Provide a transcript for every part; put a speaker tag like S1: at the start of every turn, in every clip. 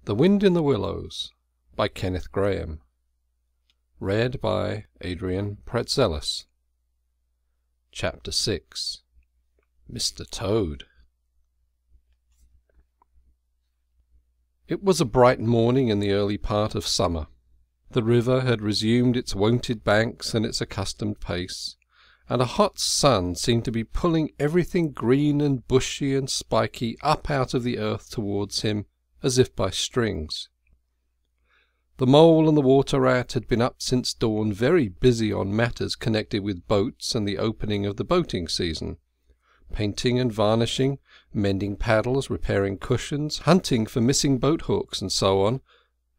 S1: The Wind in the Willows by Kenneth Grahame. Read by Adrian Praetzellis. Chapter 6. Mr. Toad. It was a bright morning in the early part of summer. The river had resumed its wonted banks and its accustomed pace, and a hot sun seemed to be pulling everything green and bushy and spiky up out of the earth towards him, as if by strings. The mole and the water-rat had been up since dawn, very busy on matters connected with boats and the opening of the boating season, painting and varnishing, mending paddles, repairing cushions, hunting for missing boat-hooks, and so on,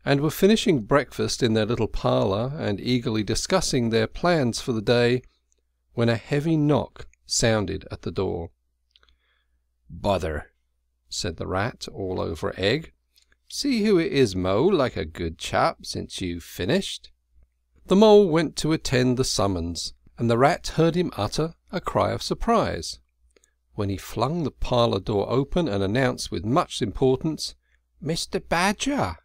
S1: and were finishing breakfast in their little parlour and eagerly discussing their plans for the day, when a heavy knock sounded at the door. "Bother," said the rat, all over egg. "See who it is, Mole, like a good chap, since you've finished." The mole went to attend the summons, and the rat heard him utter a cry of surprise, when he flung the parlour door open and announced with much importance, "Mr. Badger."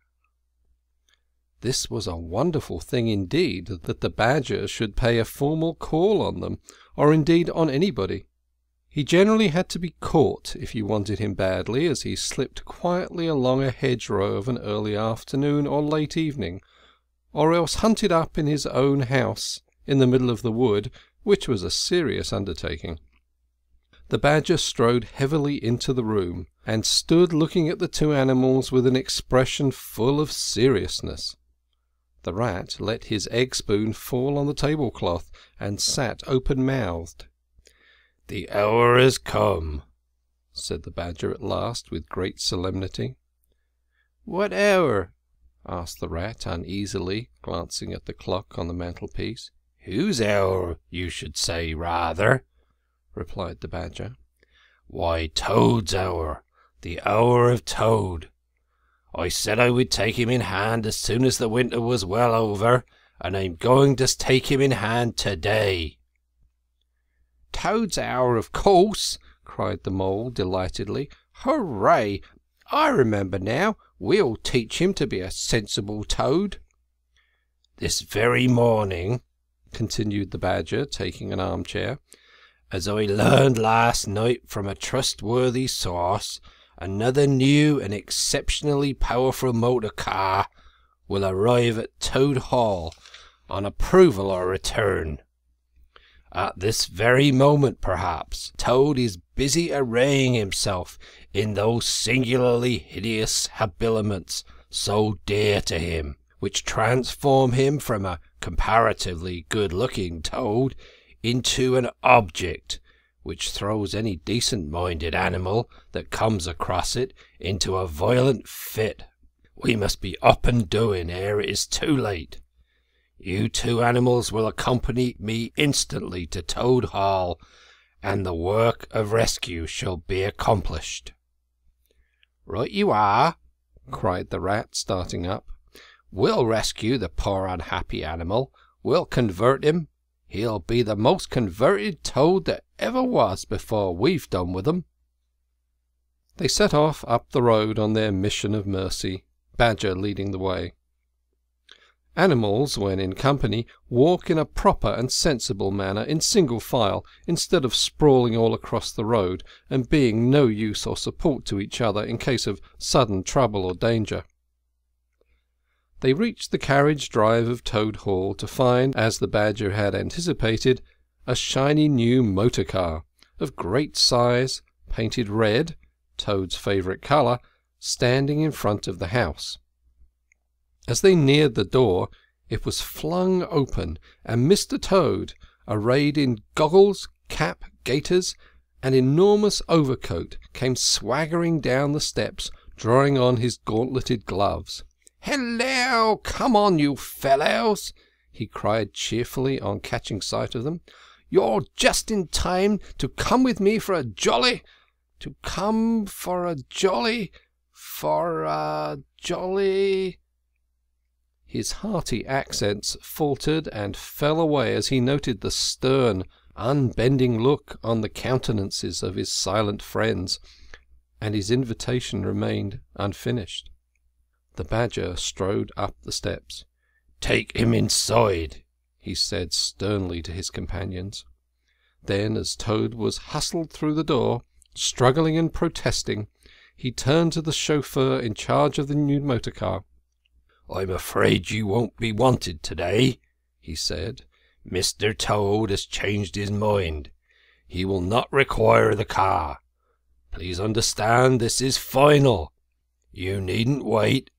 S1: This was a wonderful thing indeed, that the Badger should pay a formal call on them, or indeed on anybody. He generally had to be caught if you wanted him badly, as he slipped quietly along a hedgerow of an early afternoon or late evening, or else hunted up in his own house in the middle of the wood, which was a serious undertaking. The Badger strode heavily into the room, and stood looking at the two animals with an expression full of seriousness. The rat let his egg-spoon fall on the tablecloth, and sat open-mouthed. "The hour has come," said the Badger at last, with great solemnity. "What hour?" asked the rat uneasily, glancing at the clock on the mantelpiece. "Whose hour, you should say, rather," replied the Badger. "Why, Toad's hour, the hour of Toad. I said I would take him in hand as soon as the winter was well over, and I'm going to take him in hand today." "Toad's hour, of course!" cried the mole delightedly. "Hooray! I remember now. We'll teach him to be a sensible toad." "This very morning," continued the Badger, taking an armchair, "as I learned last night from a trustworthy source, another new and exceptionally powerful motor car will arrive at Toad Hall on approval or return. At this very moment, perhaps, Toad is busy arraying himself in those singularly hideous habiliments so dear to him, which transform him from a comparatively good-looking toad into an object which throws any decent-minded animal that comes across it into a violent fit. We must be up and doing ere it is too late. You two animals will accompany me instantly to Toad Hall, and the work of rescue shall be accomplished." "Right you are," cried the rat, starting up. "We'll rescue the poor unhappy animal. We'll convert him. He'll be the most converted toad that ever was before we've done with him." They set off up the road on their mission of mercy, Badger leading the way. Animals, when in company, walk in a proper and sensible manner in single file, instead of sprawling all across the road, and being no use or support to each other in case of sudden trouble or danger. They reached the carriage drive of Toad Hall to find, as the Badger had anticipated, a shiny new motor car, of great size, painted red, Toad's favourite colour, standing in front of the house. As they neared the door, it was flung open, and Mr. Toad, arrayed in goggles, cap, gaiters, and enormous overcoat, came swaggering down the steps, drawing on his gauntleted gloves. "Hello! Come on, you fellows!" he cried cheerfully on catching sight of them. "You're just in time to come with me for a jolly... His hearty accents faltered and fell away as he noted the stern, unbending look on the countenances of his silent friends, and his invitation remained unfinished. The Badger strode up the steps.
S2: "Take him inside,"
S1: he said sternly to his companions. Then, as Toad was hustled through the door, struggling and protesting, he turned to the chauffeur in charge of the new motor car.
S2: "I'm afraid you won't be wanted today," he said. "Mr. Toad has changed his mind. He will not require the car. Please understand this is final. You needn't wait."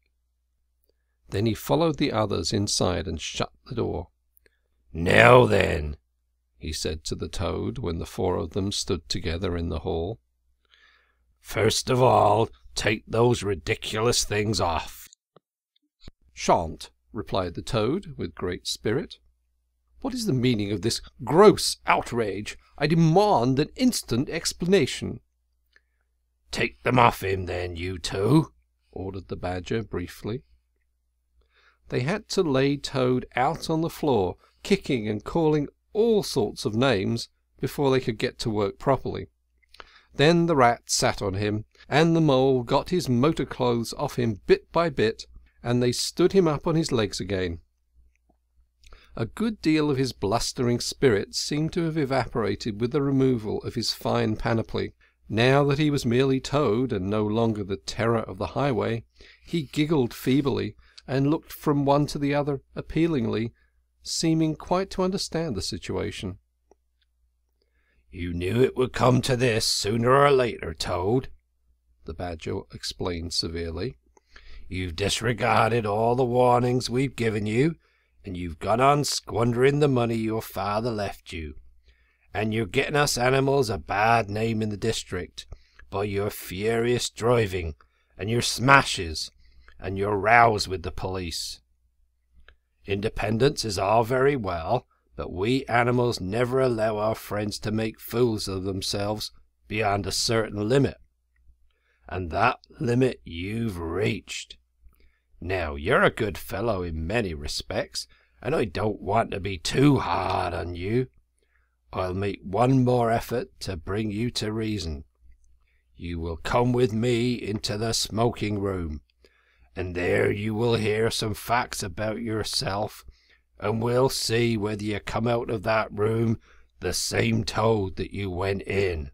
S1: Then he followed the others inside and shut the door.
S2: "Now then," he
S1: said to the Toad when the four of them stood together in the hall.
S2: "First of all, take those ridiculous things off."
S1: "Shan't," replied the Toad with great spirit. "What is the meaning of this gross outrage? I demand an instant explanation."
S2: "Take them off him then, you two,"
S1: ordered the Badger briefly. They had to lay Toad out on the floor, kicking and calling all sorts of names, before they could get to work properly. Then the Rat sat on him, and the Mole got his motor clothes off him bit by bit, and they stood him up on his legs again. A good deal of his blustering spirit seemed to have evaporated with the removal of his fine panoply. Now that he was merely Toad, and no longer the terror of the highway, he giggled feebly, and looked from one to the other appealingly, seeming quite to understand the situation.
S2: "You knew it would come to this sooner or later, Toad," the Badger explained severely. "You've disregarded all the warnings we've given you, and you've gone on squandering the money your father left you. And you're getting us animals a bad name in the district by your furious driving, and your smashes, and your rows with the police. Independence is all very well, but we animals never allow our friends to make fools of themselves beyond a certain limit. And that limit you've reached. Now, you're a good fellow in many respects, and I don't want to be too hard on you. I'll make one more effort to bring you to reason. You will come with me into the smoking room, and there you will hear some facts about yourself, and we'll see whether you come out of that room the same Toad that you went in."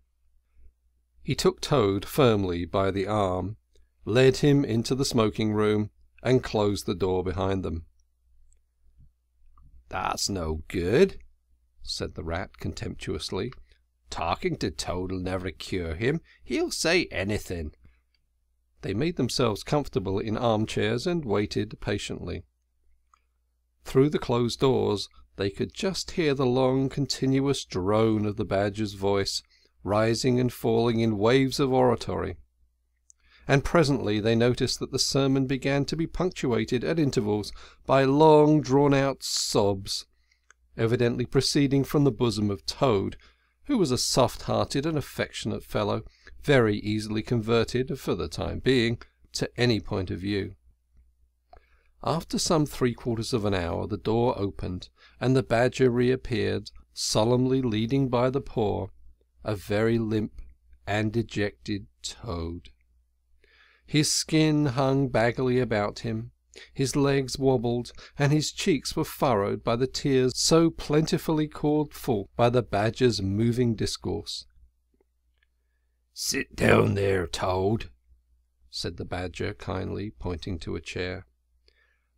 S1: He took Toad firmly by the arm, led him into the smoking room, and closed the door behind them.
S2: "That's no good," said the Rat contemptuously. "Talking to Toad'll never cure him. He'll say anything."
S1: They made themselves comfortable in armchairs and waited patiently. Through the closed doors they could just hear the long continuous drone of the Badger's voice, rising and falling in waves of oratory. And presently they noticed that the sermon began to be punctuated at intervals by long drawn-out sobs, evidently proceeding from the bosom of Toad, who was a soft-hearted and affectionate fellow, very easily converted, for the time being, to any point of view. After some 3/4 of an hour the door opened, and the Badger reappeared, solemnly leading by the paw a very limp and dejected Toad. His skin hung baggily about him, his legs wobbled, and his cheeks were furrowed by the tears so plentifully called forth by the Badger's moving discourse.
S2: "Sit down there, Toad,"
S1: said the Badger kindly, pointing to a chair.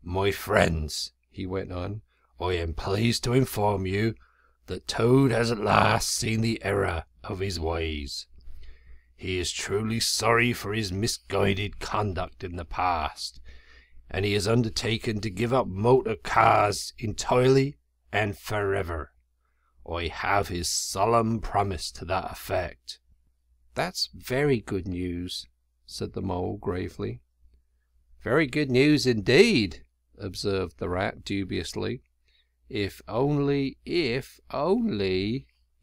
S2: "My friends," he went on, "I am pleased to inform you that Toad has at last seen the error of his ways. He is truly sorry for his misguided conduct in the past, and he has undertaken to give up motor cars entirely and forever. I have his solemn promise to that effect."
S1: "That's very good news," said the Mole gravely.
S2: "Very good news indeed," observed the Rat dubiously. "If only...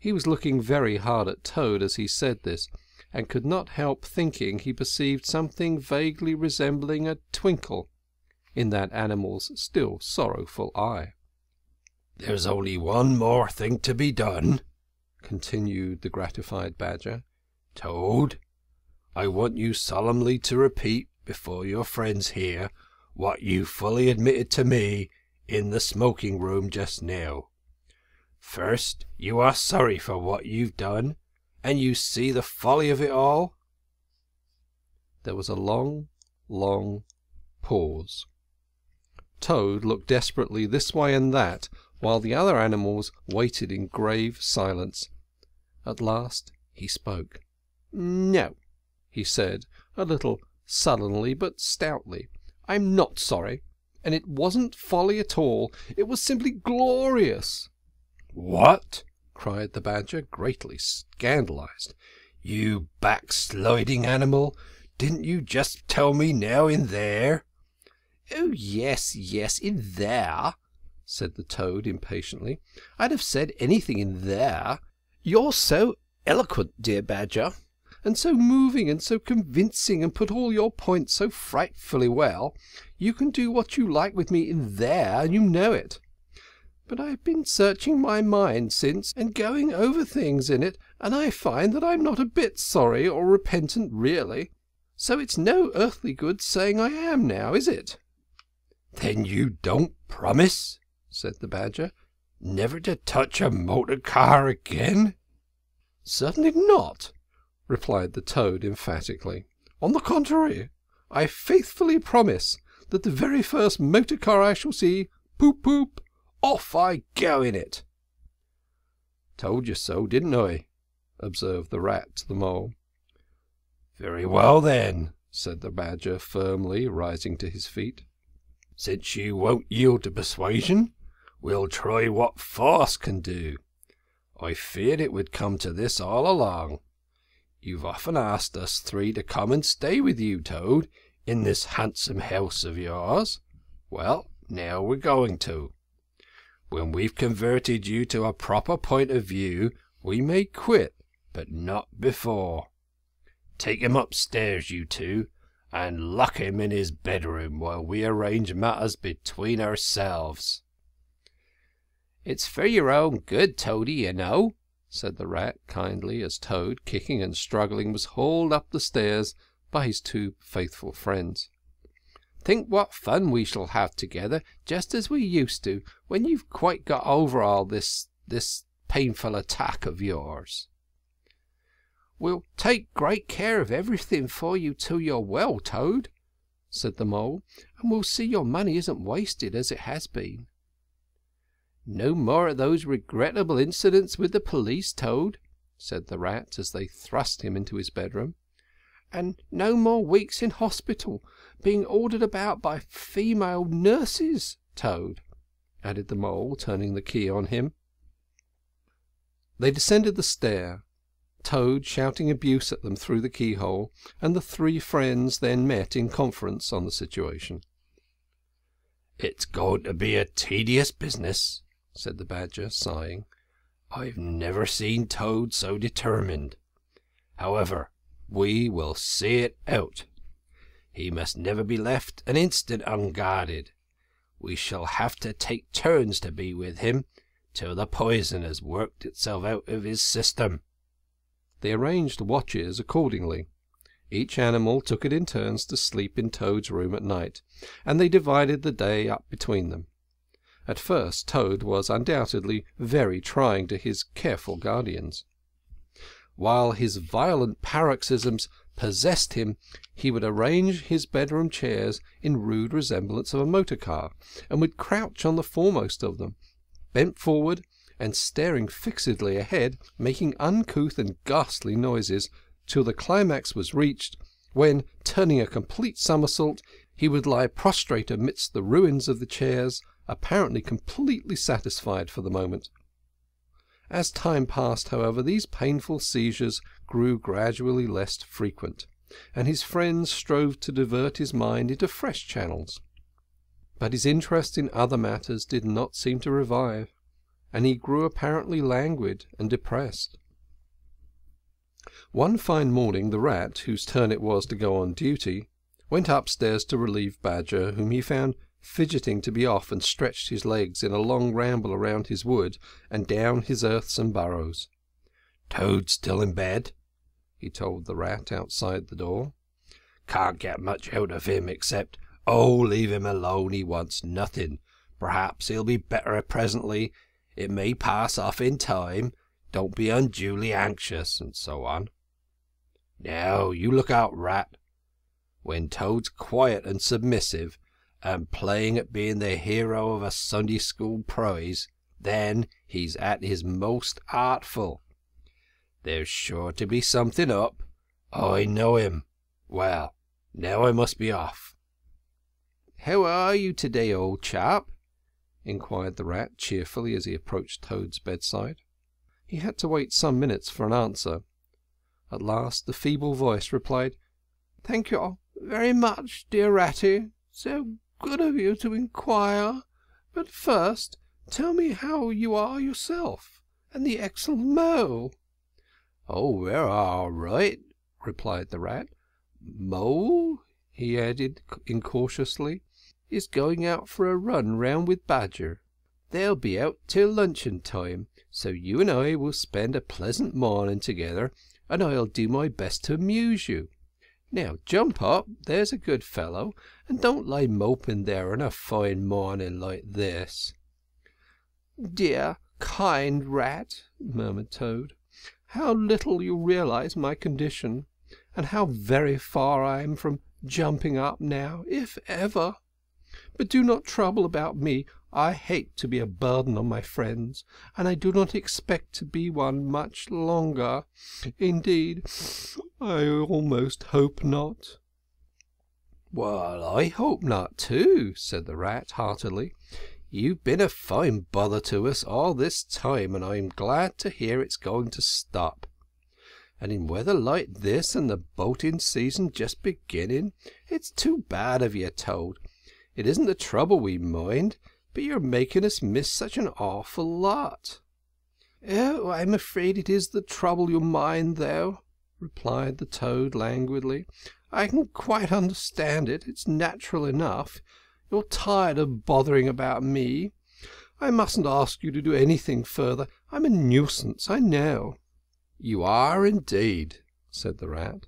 S1: He was looking very hard at Toad as he said this, and could not help thinking he perceived something vaguely resembling a twinkle in that animal's still sorrowful eye.
S2: "There's only one more thing to be done," continued the gratified Badger. "Toad, I want you solemnly to repeat before your friends here what you fully admitted to me in the smoking room just now. First, you are sorry for what you've done, and you see the folly of it all."
S1: There was a long, long pause. Toad looked desperately this way and that, while the other animals waited in grave silence. At last he spoke. "No," he said, a little sullenly but stoutly. "I'm not sorry, and it wasn't folly at all. It was simply glorious."
S2: "What?" cried the Badger, greatly scandalized. "You backsliding animal! Didn't you just tell me now in there?"
S3: "Oh, yes, in there," said the Toad impatiently. "I'd have said anything in there. You're so eloquent, dear Badger, and so moving and so convincing, and put all your points so frightfully well. You can do what you like with me in there, and you know it. But I've been searching my mind since, and going over things in it, and I find that I'm not a bit sorry or repentant really. So it's no earthly good saying I am now, is it?"
S2: "Then you don't promise," said the Badger, "never to touch a motor car again?"
S1: "Certainly not," replied the Toad emphatically. "On the contrary, I faithfully promise that the very first motor car I shall see, poop poop, off I go in it."
S2: "Told you so, didn't I?" observed the Rat to the Mole. "Very well, then," said the Badger firmly, rising to his feet. "Since you won't yield to persuasion, we'll try what force can do. I feared it would come to this all along. You've often asked us three to come and stay with you, Toad, in this handsome house of yours. Well, now we're going to. When we've converted you to a proper point of view, we may quit, but not before. Take him upstairs, you two, and lock him in his bedroom while we arrange matters between ourselves."
S3: "It's for your own good, Toady, you know," said the Rat kindly, as Toad, kicking and struggling, was hauled up the stairs by his two faithful friends. "Think what fun we shall have together, just as we used to, when you've quite got over all this painful attack of yours." "We'll take great care of everything for you till you're well, Toad," said the Mole, "and we'll see your money isn't wasted as it has been." "No more of those regrettable incidents with the police, Toad," said the Rat, as they thrust him into his bedroom. "And no more weeks in hospital, being ordered about by female nurses, Toad," added the Mole, turning the key on him. They descended the stair, Toad shouting abuse at them through the keyhole, and the three friends then met in conference on the situation.
S2: "It's going to be a tedious business," said the Badger, sighing. "I've never seen Toad so determined. However, we will see it out. He must never be left an instant unguarded. We shall have to take turns to be with him till the poison has worked itself out of his system."
S1: They arranged watches accordingly. Each animal took it in turns to sleep in Toad's room at night, and they divided the day up between them. At first Toad was undoubtedly very trying to his careful guardians. While his violent paroxysms possessed him, he would arrange his bedroom chairs in rude resemblance of a motor car, and would crouch on the foremost of them, bent forward and staring fixedly ahead, making uncouth and ghastly noises, till the climax was reached, when, turning a complete somersault, he would lie prostrate amidst the ruins of the chairs, apparently completely satisfied for the moment. As time passed, however, these painful seizures grew gradually less frequent, and his friends strove to divert his mind into fresh channels. But his interest in other matters did not seem to revive, and he grew apparently languid and depressed. One fine morning the Rat, whose turn it was to go on duty, went upstairs to relieve Badger, whom he found fidgeting to be off, and stretched his legs in a long ramble around his wood and down his earths and burrows.
S2: "Toad's still in bed," he told the Rat outside the door. "Can't get much out of him except "Oh, leave him alone, he wants nothing. Perhaps he'll be better presently. It may pass off in time. Don't be unduly anxious," and so on. Now, you look out, Rat. When Toad's quiet and submissive, and playing at being the hero of a Sunday school prize, then he's at his most artful. There's sure to be something up. I know him. Well, now I must be off.
S3: "How are you today, old chap?" inquired the Rat cheerfully as he approached Toad's bedside. He had to wait some minutes for an answer. At last the feeble voice replied, "Thank you very much, dear Ratty. So good of you to inquire. But first, tell me how you are yourself, and the excellent Mole."
S2: "Oh, we're all right," replied the Rat. "Mole," he added incautiously, "is going out for a run round with Badger. They'll be out till luncheon time, so you and I will spend a pleasant morning together, and I'll do my best to amuse you. Now jump up, there's a good fellow, and don't lie moping there on a fine morning like this."
S3: "Dear, kind Rat," murmured Toad, "how little you realize my condition, and how very far I am from jumping up now, if ever. But do not trouble about me. I hate to be a burden on my friends, and I do not expect to be one much longer. Indeed, I almost hope not."
S2: "Well, I hope not too," said the Rat heartily. "You've been a fine bother to us all this time, and I'm glad to hear it's going to stop. And in weather like this, and the boating season just beginning, it's too bad of you, Toad. It isn't the trouble we mind, but you're making us miss such an awful lot."
S3: "Oh, I'm afraid it is the trouble you mind, though," replied the Toad languidly. "I can quite understand it. It's natural enough. You're tired of bothering about me. I mustn't ask you to do anything further. I'm a nuisance, I know."
S2: "You are indeed," said the Rat.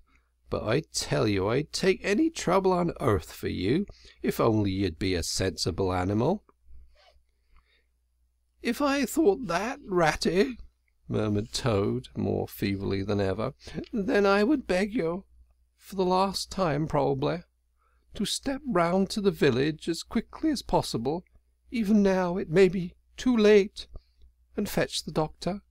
S2: "But I tell you I'd take any trouble on earth for you, if only you'd be a sensible animal."
S3: "If I thought that, Ratty," murmured Toad, more feebly than ever, "then I would beg you, for the last time probably, to step round to the village as quickly as possible. Even now it may be too late, and fetch the doctor.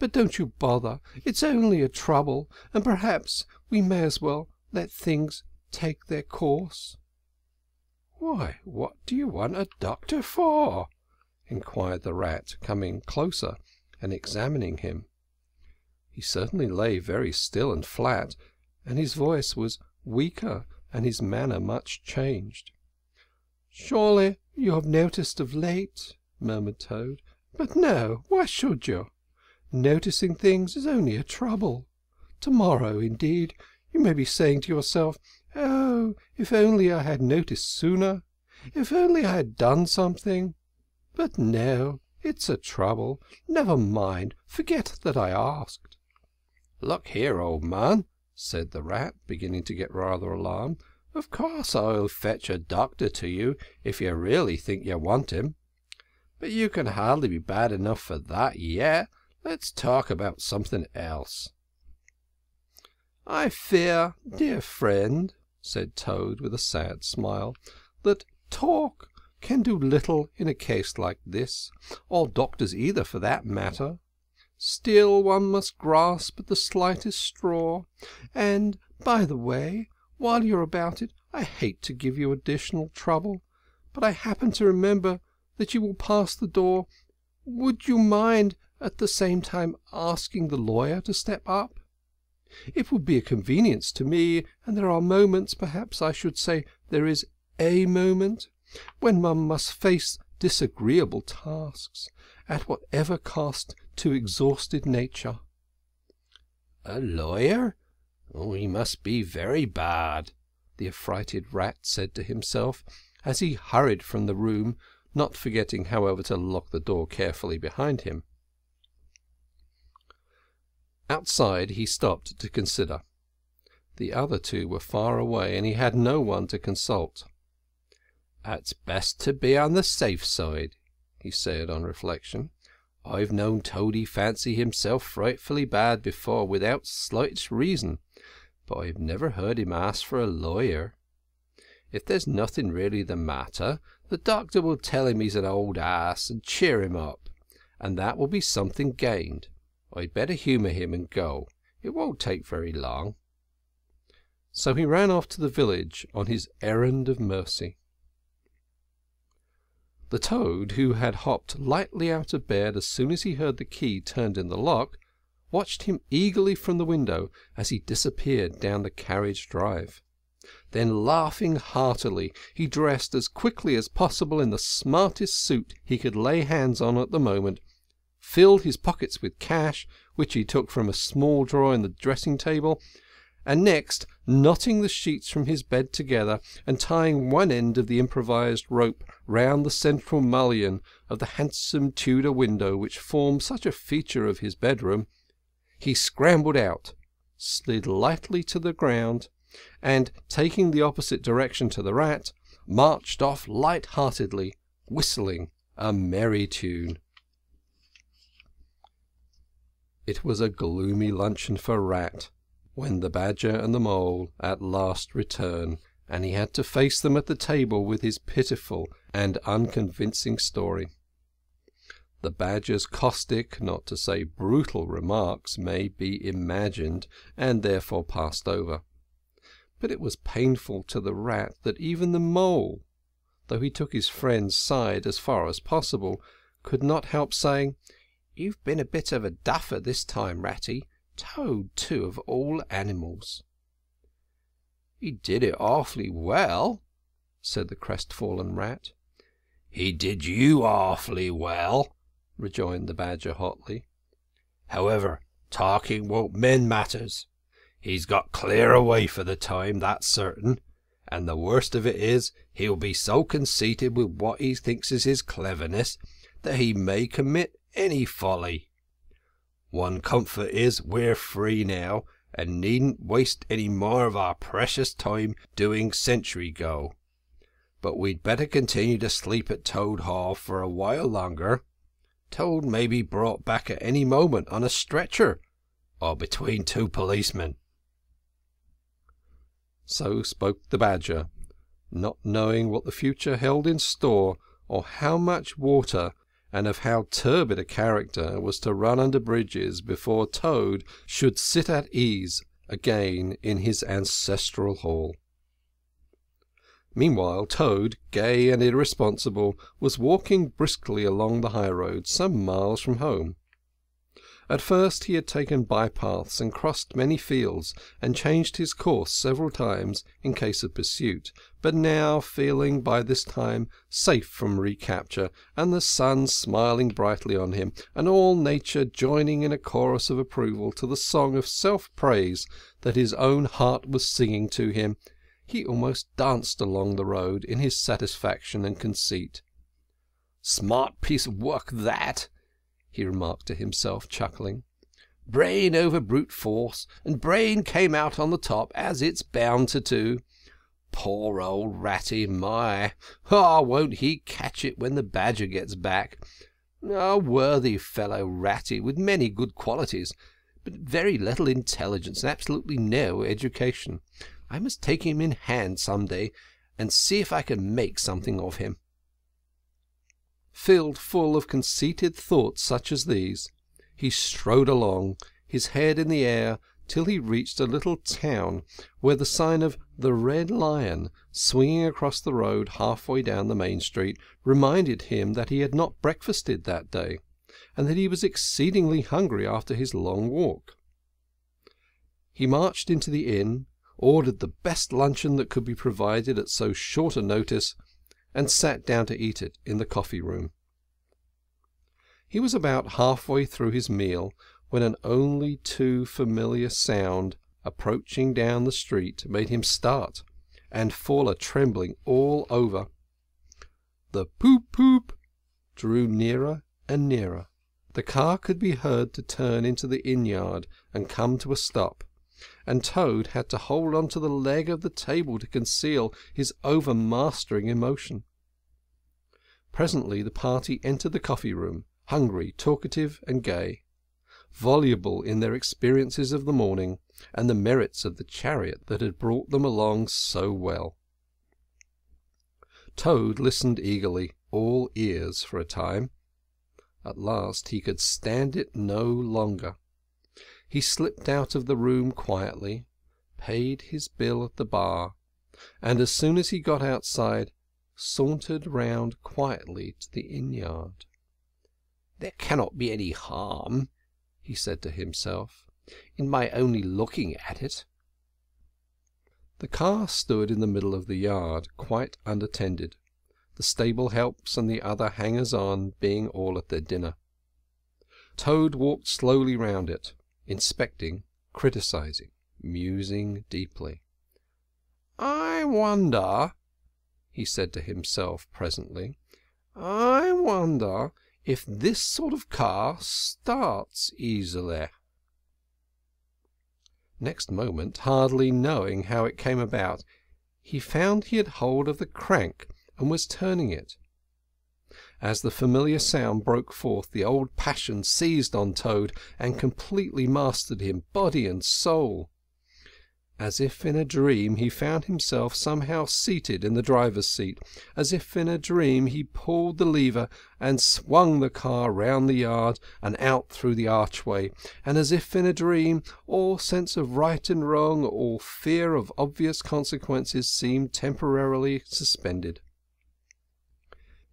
S3: But don't you bother. It's only a trouble, and perhaps we may as well let things take their course."
S2: "Why, what do you want a doctor for?" inquired the Rat, coming closer and examining him.
S3: He certainly lay very still and flat, and his voice was weaker and his manner much changed. "Surely you have noticed of late," murmured Toad. "But no, why should you? Noticing things is only a trouble. Tomorrow, indeed, you may be saying to yourself, 'Oh, if only I had noticed sooner! If only I had done something!' But no, it's a trouble. Never mind. Forget that I asked."
S2: "Look here, old man," said the Rat, beginning to get rather alarmed. "Of course I'll fetch a doctor to you if you really think you want him. But you can hardly be bad enough for that yet. Let's talk about something else."
S3: "I fear, dear friend," said Toad with a sad smile, "that talk can do little in a case like this, or doctors either for that matter. Still one must grasp at the slightest straw. And, by the way, while you're about it, I hate to give you additional trouble, but I happen to remember that you will pass the door. Would you mind at the same time asking the lawyer to step up? It would be a convenience to me, and there are moments, perhaps I should say there is a moment, when one must face disagreeable tasks, at whatever cost to exhausted nature."
S2: "A lawyer? Oh, he must be very bad,"
S3: the affrighted Rat said to himself, as he hurried from the room, not forgetting, however, to lock the door carefully behind him. Outside he stopped to consider. The other two were far away, and he had no one to consult.
S2: "It's best to be on the safe side," he said on reflection. "I've known Toady fancy himself frightfully bad before without slightest reason, but I've never heard him ask for a lawyer. If there's nothing really the matter, the doctor will tell him he's an old ass and cheer him up, and that will be something gained. I'd better humour him and go. It won't take very long." So he ran off to the village on his errand of mercy. The toad, who had hopped lightly out of bed as soon as he heard the key turned in the lock, watched him eagerly from the window as he disappeared down the carriage drive. Then, laughing heartily, he dressed as quickly as possible in the smartest suit he could lay hands on at the moment, filled his pockets with cash, which he took from a small drawer in the dressing-table, and next, knotting the sheets from his bed together and tying one end of the improvised rope round the central mullion of the handsome Tudor window which formed such a feature of his bedroom, he scrambled out, slid lightly to the ground, and, taking the opposite direction to the rat, marched off light-heartedly, whistling a merry tune. It was a gloomy luncheon for Rat when the Badger and the Mole at last returned, and he had to face them at the table with his pitiful and unconvincing story. The Badger's caustic, not to say brutal, remarks may be imagined and therefore passed over. But it was painful to the Rat that even the Mole, though he took his friend's side as far as possible, could not help saying, "You've been a bit of a duffer this time, Ratty. Toad, too, of all animals." "He did it awfully well," said the crestfallen Rat. "He did you awfully well," rejoined the Badger hotly. "However, talking won't mend matters. He's got clear away for the time, that's certain, and the worst of it is he'll be so conceited with what he thinks is his cleverness that he may commit any folly. One comfort is we're free now, and needn't waste any more of our precious time doing sentry go. But we'd better continue to sleep at Toad Hall for a while longer. Toad may be brought back at any moment on a stretcher, or between two policemen." So spoke the Badger, not knowing what the future held in store, or how much water and of how turbid a character was to run under bridges before Toad should sit at ease again in his ancestral hall. Meanwhile Toad, gay and irresponsible, was walking briskly along the high road some miles from home. At first he had taken bypaths and crossed many fields, and changed his course several times in case of pursuit, but now, feeling by this time safe from recapture, and the sun smiling brightly on him, and all nature joining in a chorus of approval to the song of self-praise that his own heart was singing to him, he almost danced along the road in his satisfaction and conceit. "Smart piece of work that," he remarked to himself, chuckling. "Brain over brute force, and brain came out on the top, as it's bound to do. Poor old Ratty, my! Won't he catch it when the Badger gets back? A worthy fellow, Ratty, with many good qualities, but very little intelligence and absolutely no education. I must take him in hand some day, and see if I can make something of him." Filled full of conceited thoughts such as these, he strode along, his head in the air, till he reached a little town where the sign of the Red Lion, swinging across the road halfway down the main street, reminded him that he had not breakfasted that day, and that he was exceedingly hungry after his long walk. He marched into the inn, ordered the best luncheon that could be provided at so short a notice, and sat down to eat it in the coffee-room. He was about halfway through his meal when an only too familiar sound approaching down the street made him start and fall a-trembling all over. The poop-poop drew nearer and nearer. The car could be heard to turn into the inn-yard and come to a stop, and Toad had to hold on to the leg of the table to conceal his overmastering emotion.
S1: Presently the party entered the coffee-room, hungry, talkative, and gay, voluble in their experiences of the morning, and the merits of the chariot that had brought them along so well. Toad listened eagerly, all ears for a time. At last he could stand it no longer. He slipped out of the room quietly, paid his bill at the bar, and as soon as he got outside, sauntered round quietly to the inn-yard. "There cannot be any harm," he said to himself, "in my only looking at it." The car stood in the middle of the yard, quite unattended, the stable helps and the other hangers-on being all at their dinner. Toad walked slowly round it, inspecting, criticizing, musing deeply. "I wonder," he said to himself presently, "I wonder if this sort of car starts easily." Next moment, hardly knowing how it came about, he found he had hold of the crank and was turning it. As the familiar sound broke forth, the old passion seized on Toad and completely mastered him, body and soul. As if in a dream he found himself somehow seated in the driver's seat. As if in a dream he pulled the lever and swung the car round the yard and out through the archway. And as if in a dream all sense of right and wrong, all fear of obvious consequences seemed temporarily suspended.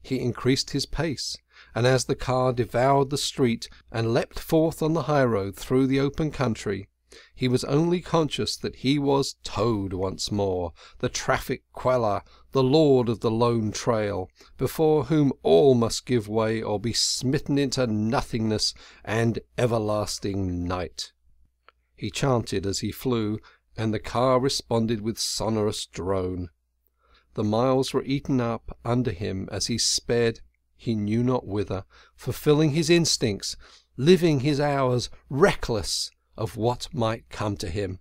S1: He increased his pace, and as the car devoured the street and leapt forth on the highroad through the open country, he was only conscious that he was Toad once more, the traffic queller, the lord of the lone trail, before whom all must give way or be smitten into nothingness and everlasting night. He chanted as he flew, and the car responded with sonorous drone. The miles were eaten up under him as he sped, he knew not whither, fulfilling his instincts, living his hours, reckless of what might come to him.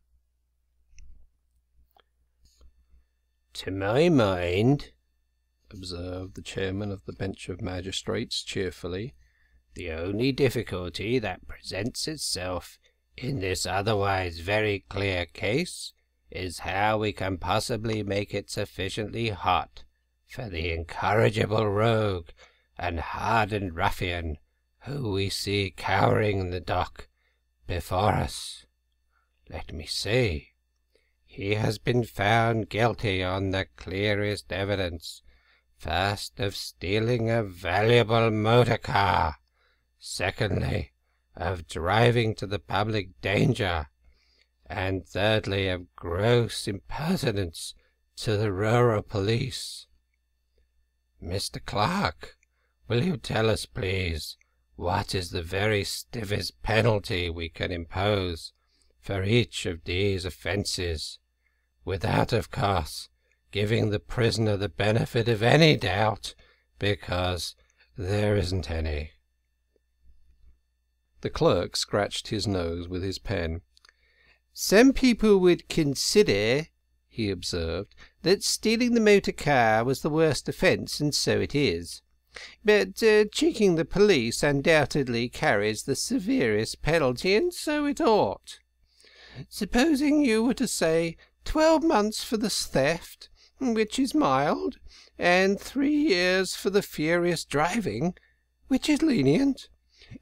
S2: "To my mind," observed the chairman of the bench of magistrates cheerfully, "the only difficulty that presents itself in this otherwise very clear case is how we can possibly make it sufficiently hot for the incorrigible rogue and hardened ruffian who we see cowering in the dock before us. Let me see. He has been found guilty on the clearest evidence, first of stealing a valuable motor car, secondly of driving to the public danger, and thirdly of gross impertinence to the rural police. Mr. Clerk, will you tell us, please, what is the very stiffest penalty we can impose for each of these offences, without, of course, giving the prisoner the benefit of any doubt, because there isn't any?"
S1: The clerk scratched his nose with his pen.
S2: "Some people would consider," he observed, "that stealing the motor car was the worst offence, and so it is. But cheeking the police undoubtedly carries the severest penalty, and so it ought. Supposing you were to say 12 months for the theft, which is mild, and 3 years for the furious driving, which is lenient,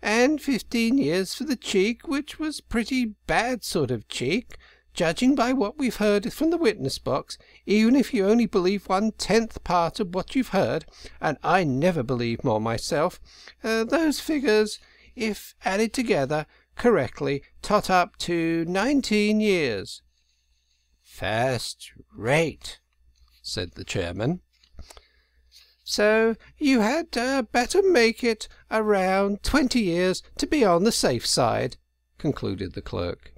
S2: and 15 years for the cheek, which was pretty bad sort of cheek, judging by what we've heard from the witness box, even if you only believe 1/10 part of what you've heard, and I never believe more myself, those figures, if added together correctly, tot up to 19 years. "First rate," said the chairman. "So you had better make it around 20 years to be on the safe side," concluded the clerk.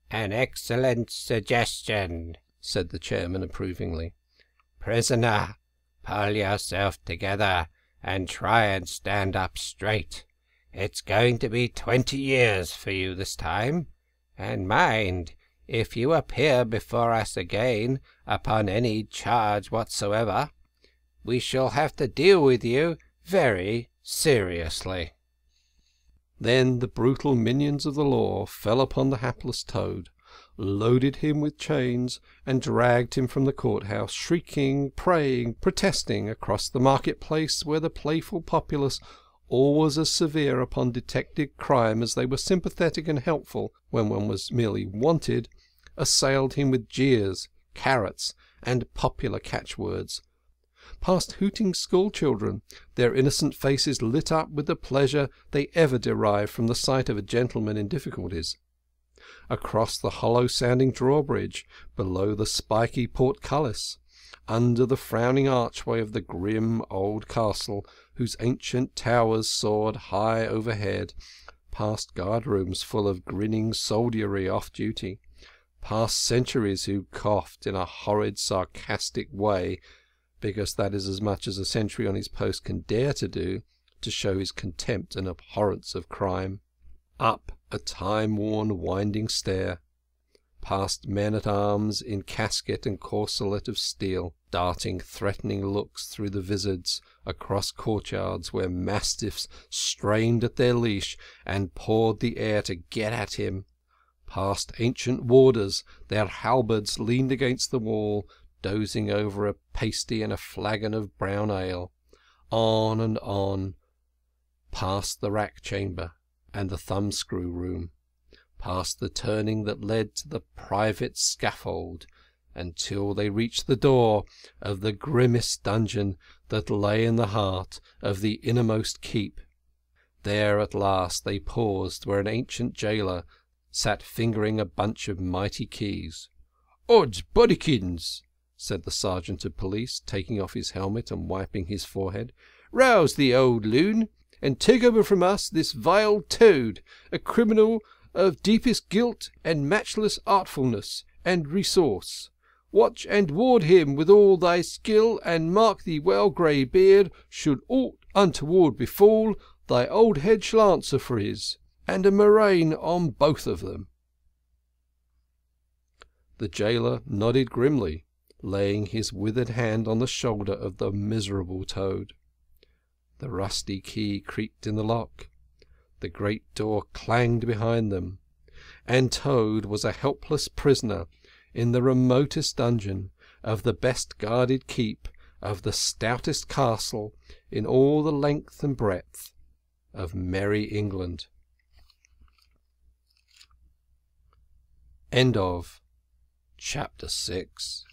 S2: "An excellent suggestion," said the chairman approvingly. "Prisoner, pull yourself together and try and stand up straight. It's going to be 20 years for you this time, and mind, if you appear before us again upon any charge whatsoever, we shall have to deal with you very seriously."
S1: Then the brutal minions of the law fell upon the hapless Toad, loaded him with chains, and dragged him from the courthouse, shrieking, praying, protesting, across the marketplace, where the playful populace, always as severe upon detected crime as they were sympathetic and helpful when one was merely wanted, assailed him with jeers, carrots, and popular catchwords, past hooting school-children, their innocent faces lit up with the pleasure they ever derive from the sight of a gentleman in difficulties, across the hollow-sounding drawbridge, below the spiky portcullis, under the frowning archway of the grim old castle, whose ancient towers soared high overhead, past guard-rooms full of grinning soldiery off duty, past sentries who coughed in a horrid sarcastic way, because that is as much as a sentry on his post can dare to do, to show his contempt and abhorrence of crime, up a time-worn winding stair, past men-at-arms in casket and corselet of steel, darting threatening looks through the vizards, across courtyards where mastiffs strained at their leash and pawed the air to get at him, past ancient warders, their halberds leaned against the wall, dozing over a pasty and a flagon of brown ale, on and on, past the rack-chamber and the thumbscrew room, past the turning that led to the private scaffold, until they reached the door of the grimmest dungeon that lay in the heart of the innermost keep. There at last they paused where an ancient jailer sat fingering a bunch of mighty keys. "Odds bodikins!" said the sergeant of police, taking off his helmet and wiping his forehead. "Rouse the old loon, and take over from us this vile Toad, a criminal of deepest guilt and matchless artfulness and resource. Watch and ward him with all thy skill, and mark thee well, grey beard, should aught untoward befall, thy old head shall answer for his, and a murrain on both of them." The jailer nodded grimly, laying his withered hand on the shoulder of the miserable Toad. The rusty key creaked in the lock, the great door clanged behind them, and Toad was a helpless prisoner in the remotest dungeon of the best guarded keep of the stoutest castle in all the length and breadth of merry England. End of Chapter 6.